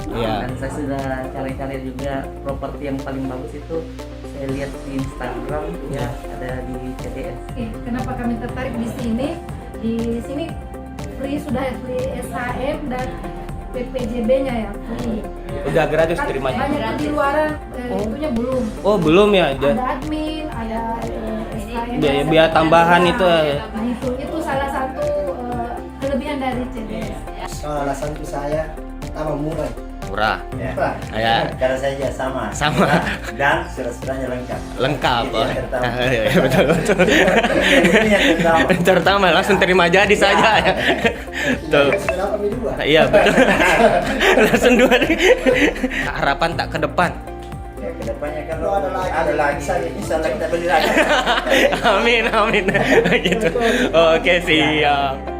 Iya. Dan saya sudah cari-cari juga properti yang paling bagus itu saya lihat di Instagram ya, ada di CTS. Kenapa kami tertarik di sini? Di sini sudah free SHM dan PPJB-nya ya free. Udah gratis Kan terimanya. banyak tuh di luaran itunya belum. Oh, belum ya. Ada admin, ada SHM. Biaya tambahan itu. Nah, itu salah satu kelebihan dari CTS. Kalau alasan itu saya pertama murah. Murah. Ya. Murah. Ya. Cara saya sama. Sama. Dan surat-suratnya lengkap. Lengkap. Itu yang pertama. Iya, betul betul. Ini yang pertama. Terutama langsung terima jadi saja ya. Tuh. Sudah dapat beli 2. Iya betul. Langsung 2 nih. Harapan tak ke depan. Ya, kedepannya kalau Kalau ada lagi, bisa kita beli lagi. Amin amin. Gitu. Oke siap.